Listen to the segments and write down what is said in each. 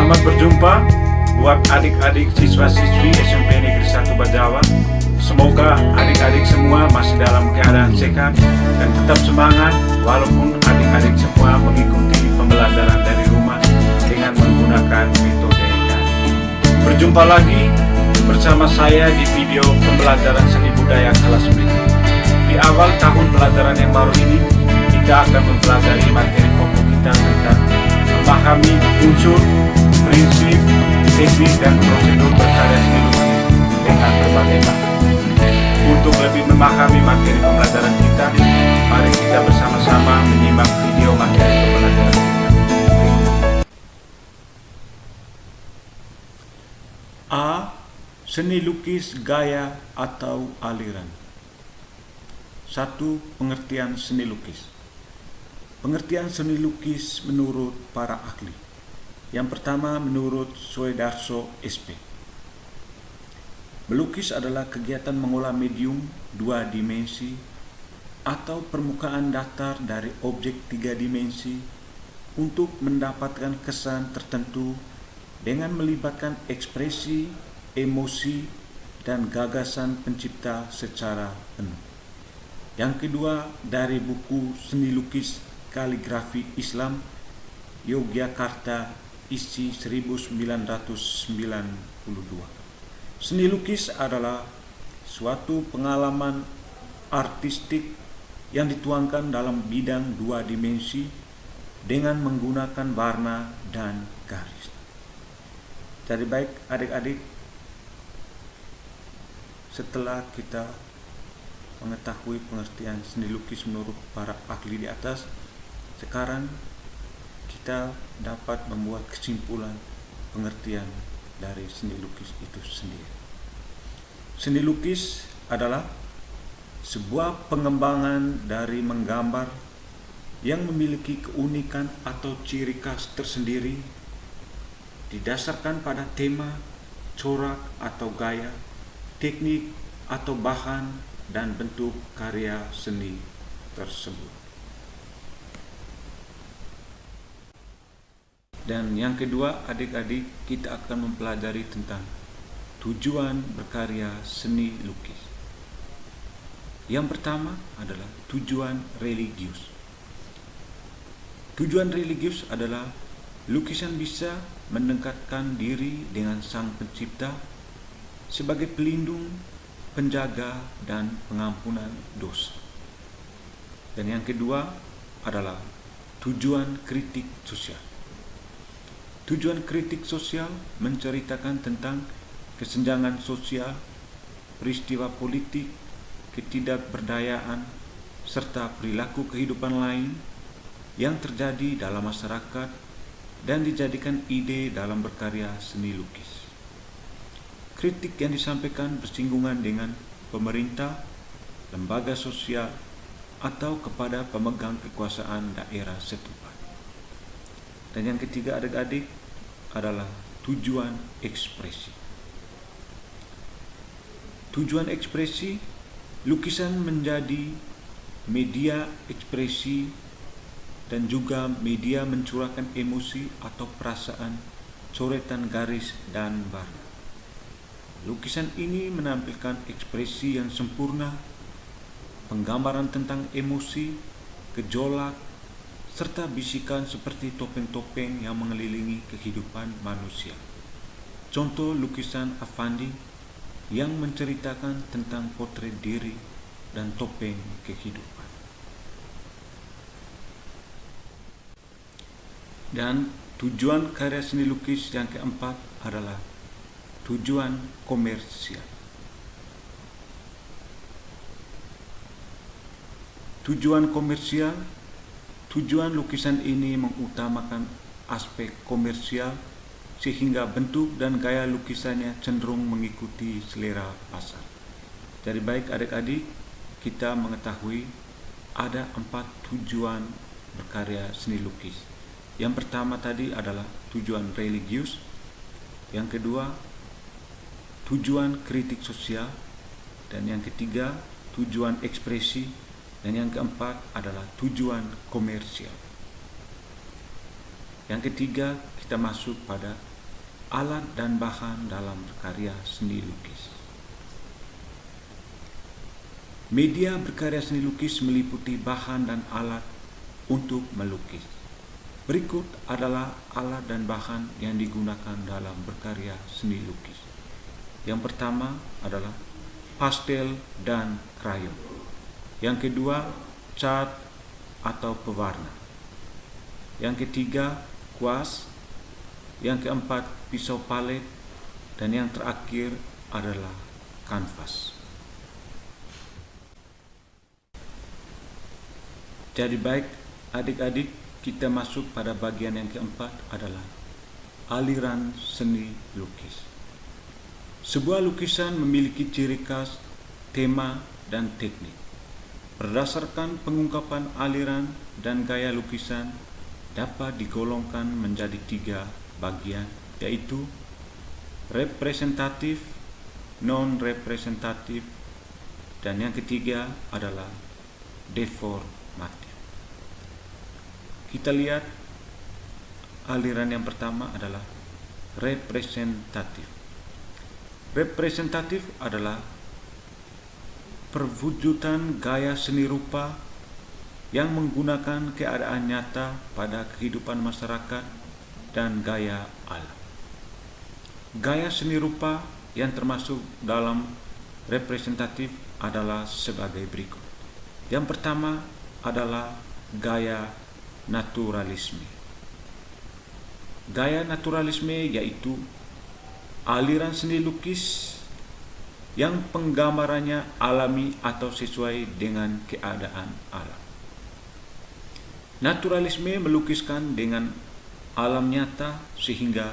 Selamat berjumpa buat adik-adik siswa-siswi SMP Negeri 1 Bajawa. Semoga adik-adik semua masih dalam keadaan sehat dan tetap semangat walaupun adik-adik semua mengikuti pembelajaran dari rumah dengan menggunakan metode daring. Berjumpa lagi bersama saya di video pembelajaran seni budaya kelas berikut. Di awal tahun pelajaran yang baru ini, kita akan mempelajari materi pokok kita tentang memahami unsur, prinsip, teknik, dan prosedur berkarya seni lukis dengan berbagai bahan. Untuk lebih memahami materi pembelajaran kita, mari kita bersama-sama menyimak video materi pembelajaran kita. A. Seni lukis gaya atau aliran. 1. Pengertian seni lukis. Pengertian seni lukis menurut para ahli. Yang pertama menurut Suedarso SP. Melukis adalah kegiatan mengolah medium 2 dimensi atau permukaan datar dari objek 3 dimensi untuk mendapatkan kesan tertentu dengan melibatkan ekspresi, emosi, dan gagasan pencipta secara penuh. Yang kedua dari buku Seni Lukis Kaligrafi Islam Yogyakarta isi 1992. Seni lukis adalah suatu pengalaman artistik yang dituangkan dalam bidang 2 dimensi dengan menggunakan warna dan garis. Jadi baik adik-adik, setelah kita mengetahui pengertian seni lukis menurut para ahli di atas, sekarang kita dapat membuat kesimpulan pengertian dari seni lukis itu sendiri. Seni lukis adalah sebuah pengembangan dari menggambar yang memiliki keunikan atau ciri khas tersendiri didasarkan pada tema, corak atau gaya, teknik atau bahan, dan bentuk karya seni tersebut. Dan yang kedua, adik-adik, kita akan mempelajari tentang tujuan berkarya seni lukis. Yang pertama adalah tujuan religius. Tujuan religius adalah lukisan bisa mendekatkan diri dengan Sang Pencipta sebagai pelindung, penjaga, dan pengampunan dosa. Dan yang kedua adalah tujuan kritik sosial. Tujuan kritik sosial menceritakan tentang kesenjangan sosial, peristiwa politik, ketidakberdayaan, serta perilaku kehidupan lain yang terjadi dalam masyarakat dan dijadikan ide dalam berkarya seni lukis. Kritik yang disampaikan bersinggungan dengan pemerintah, lembaga sosial, atau kepada pemegang kekuasaan daerah setempat. Dan yang ketiga adik-adik adalah tujuan ekspresi. Tujuan ekspresi, lukisan menjadi media ekspresi dan juga media mencurahkan emosi atau perasaan, coretan garis dan warna. Lukisan ini menampilkan ekspresi yang sempurna, penggambaran tentang emosi, gejolak, serta bisikan seperti topeng-topeng yang mengelilingi kehidupan manusia. Contoh lukisan Affandi yang menceritakan tentang potret diri dan topeng kehidupan. Dan tujuan karya seni lukis yang keempat adalah tujuan komersial. Tujuan komersial, tujuan lukisan ini mengutamakan aspek komersial sehingga bentuk dan gaya lukisannya cenderung mengikuti selera pasar. Jadi baik adik-adik, kita mengetahui ada 4 tujuan berkarya seni lukis. Yang pertama tadi adalah tujuan religius, yang kedua tujuan kritik sosial, dan yang ketiga tujuan ekspresi, dan yang keempat adalah tujuan komersial. Yang ketiga kita masuk pada alat dan bahan dalam berkarya seni lukis. Media berkarya seni lukis meliputi bahan dan alat untuk melukis. Berikut adalah alat dan bahan yang digunakan dalam berkarya seni lukis. Yang pertama adalah pastel dan krayon. Yang kedua, cat atau pewarna. Yang ketiga, kuas. Yang keempat, pisau palet. Dan yang terakhir adalah kanvas. Jadi baik adik-adik, kita masuk pada bagian yang keempat adalah aliran seni lukis. Sebuah lukisan memiliki ciri khas, tema, dan teknik. Berdasarkan pengungkapan aliran dan gaya lukisan dapat digolongkan menjadi 3 bagian, yaitu representatif, non-representatif, dan yang ketiga adalah deformatif. Kita lihat aliran yang pertama adalah representatif. Representatif adalah perwujudan gaya seni rupa yang menggunakan keadaan nyata pada kehidupan masyarakat dan gaya alam. Gaya seni rupa yang termasuk dalam representatif adalah sebagai berikut. Yang pertama adalah gaya naturalisme. Gaya naturalisme yaitu aliran seni lukis yang penggambarannya alami atau sesuai dengan keadaan alam. Naturalisme melukiskan dengan alam nyata sehingga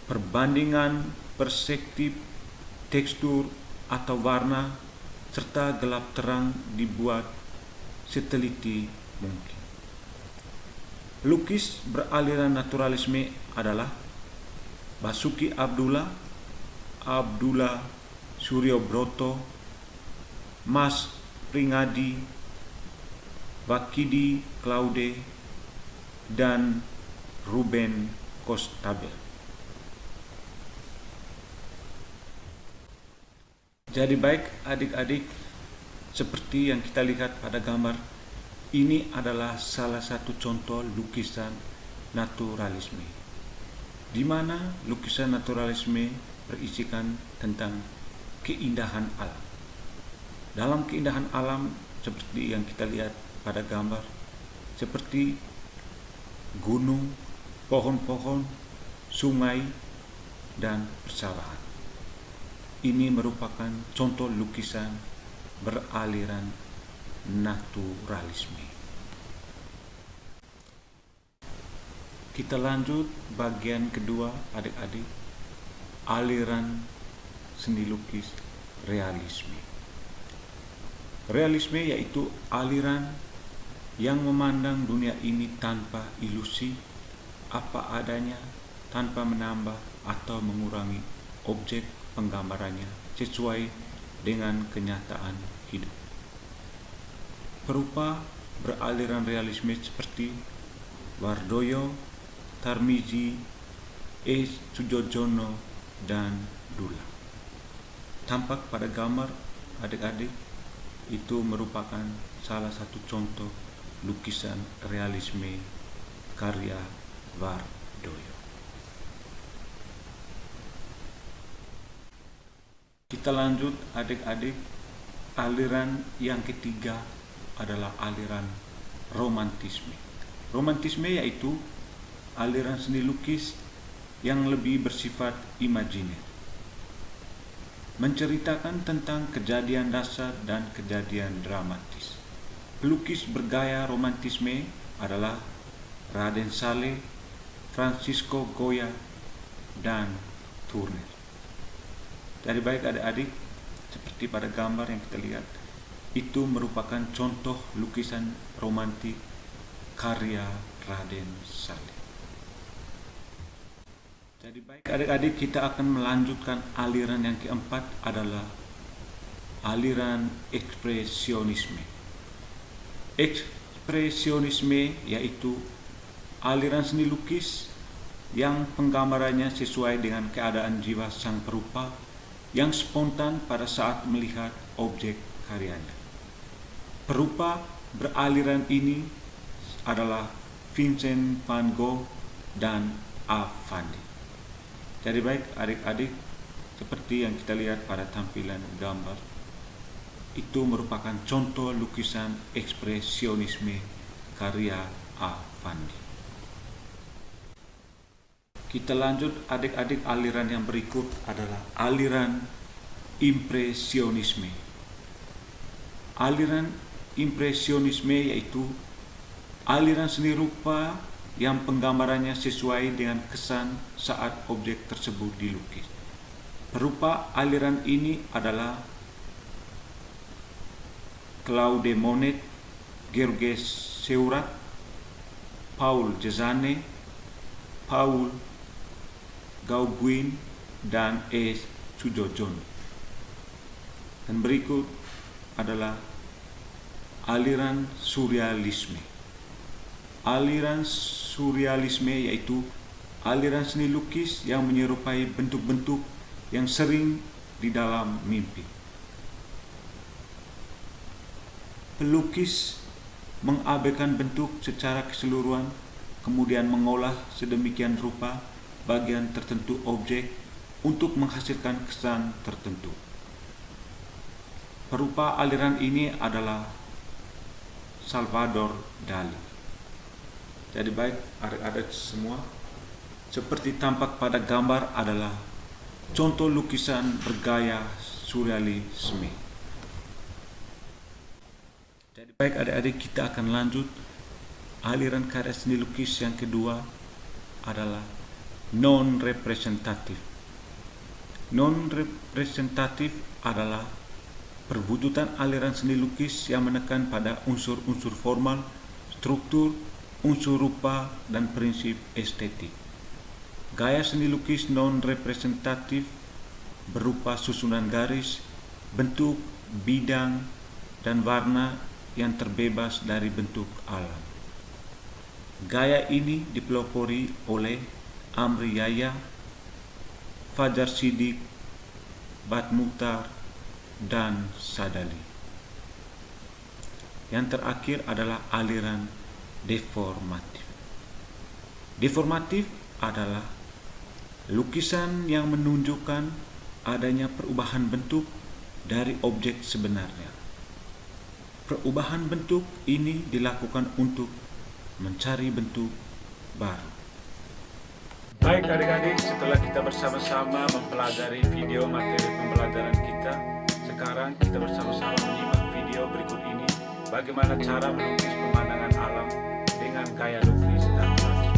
perbandingan perspektif, tekstur atau warna serta gelap terang dibuat seteliti mungkin. Pelukis beraliran naturalisme adalah Basuki Abdullah, Abdullah Suryobroto, Mas Pringadi, Vakidi Claude, dan Ruben Kostabel. Jadi baik adik-adik, seperti yang kita lihat pada gambar, ini adalah salah satu contoh lukisan naturalisme, di mana lukisan naturalisme berisikan tentang keindahan alam. Dalam keindahan alam seperti yang kita lihat pada gambar, seperti gunung, pohon-pohon, sungai, dan persawahan. Ini merupakan contoh lukisan beraliran naturalisme. Kita lanjut bagian kedua adik-adik, aliran seni lukis realisme. Realisme yaitu aliran yang memandang dunia ini tanpa ilusi, apa adanya, tanpa menambah atau mengurangi objek penggambarannya sesuai dengan kenyataan hidup. Perupa beraliran realisme seperti Wardoyo, Tarmizi, S. Sujojono, dan Dula. Tampak pada gambar adik-adik, itu merupakan salah satu contoh lukisan realisme karya Wardoyo. Kita lanjut adik-adik, aliran yang ketiga adalah aliran romantisme. Romantisme yaitu aliran seni lukis yang lebih bersifat imajiner, menceritakan tentang kejadian dasar dan kejadian dramatis. Pelukis bergaya romantisme adalah Raden Saleh, Francisco Goya, dan Turner. Jadi baik adik-adik, seperti pada gambar yang kita lihat, itu merupakan contoh lukisan romantik karya Raden Saleh. Jadi baik adik-adik, kita akan melanjutkan aliran yang keempat adalah aliran ekspresionisme. Ekspresionisme yaitu aliran seni lukis yang penggambarannya sesuai dengan keadaan jiwa sang perupa yang spontan pada saat melihat objek karyanya. Perupa beraliran ini adalah Vincent van Gogh dan Affandi. Jadi baik adik-adik, seperti yang kita lihat pada tampilan gambar, itu merupakan contoh lukisan ekspresionisme karya Affandi. Kita lanjut adik-adik, aliran yang berikut adalah aliran impresionisme. Aliran impresionisme yaitu aliran seni rupa yang penggambarannya sesuai dengan kesan saat objek tersebut dilukis. Perupa aliran ini adalah Claude Monet, Georges Seurat, Paul Cézanne, Paul Gauguin, dan Sujojon. Dan berikut adalah aliran surrealisme. Aliran surrealisme yaitu aliran seni lukis yang menyerupai bentuk-bentuk yang sering di dalam mimpi. Pelukis mengabaikan bentuk secara keseluruhan, kemudian mengolah sedemikian rupa bagian tertentu objek untuk menghasilkan kesan tertentu. Perupa aliran ini adalah Salvador Dali. Jadi baik adik-adik semua, seperti tampak pada gambar adalah contoh lukisan bergaya surrealisme. Jadi baik adik-adik, kita akan lanjut. Aliran karya seni lukis yang kedua adalah non-representatif. Non-representatif adalah perwujudan aliran seni lukis yang menekan pada unsur-unsur formal, struktur, unsur rupa, dan prinsip estetik. Gaya seni lukis non-representatif berupa susunan garis, bentuk, bidang, dan warna yang terbebas dari bentuk alam. Gaya ini dipelopori oleh Amri Yahya, Fajar Siddiq, Bat Mukhtar, dan Sadali. Yang terakhir adalah aliran deformatif. Deformatif adalah lukisan yang menunjukkan adanya perubahan bentuk dari objek sebenarnya. Perubahan bentuk ini dilakukan untuk mencari bentuk baru. Baik adik-adik, setelah kita bersama-sama mempelajari video materi pembelajaran kita, sekarang kita bersama-sama menyimak video berikut ini, bagaimana cara melukis pemandangan alam dengan gaya lukis dan transfer.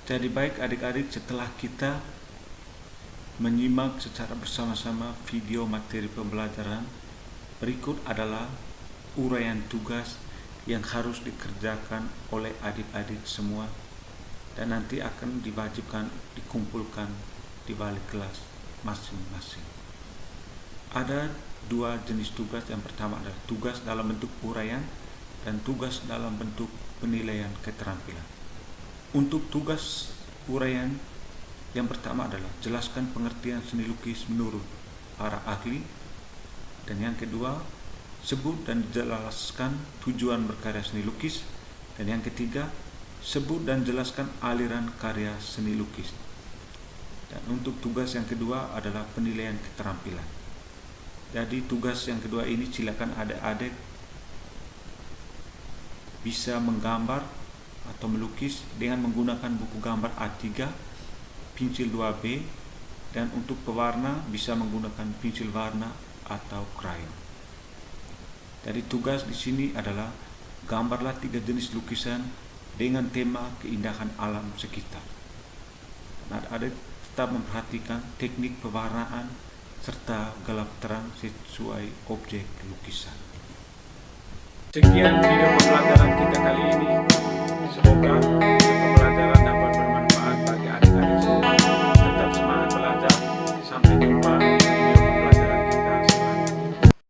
Jadi baik adik-adik, setelah kita menyimak secara bersama-sama video materi pembelajaran, berikut adalah uraian tugas yang harus dikerjakan oleh adik-adik semua dan nanti akan diwajibkan dikumpulkan di balik kelas masing-masing. Ada dua jenis tugas. Yang pertama adalah tugas dalam bentuk uraian dan tugas dalam bentuk penilaian keterampilan. Untuk tugas uraian yang pertama adalah jelaskan pengertian seni lukis menurut para ahli, dan yang kedua sebut dan jelaskan tujuan berkarya seni lukis, dan yang ketiga sebut dan jelaskan aliran karya seni lukis. Dan untuk tugas yang kedua adalah penilaian keterampilan. Jadi tugas yang kedua ini silakan adik-adik bisa menggambar atau melukis dengan menggunakan buku gambar A3, pensil 2B, dan untuk pewarna bisa menggunakan pensil warna atau krayon. Jadi tugas di sini adalah gambarlah 3 jenis lukisan dengan tema keindahan alam sekitar. Dan adik-adik tetap memperhatikan teknik pewarnaan serta gelap terang sesuai objek lukisan. Sekian video pembelajaran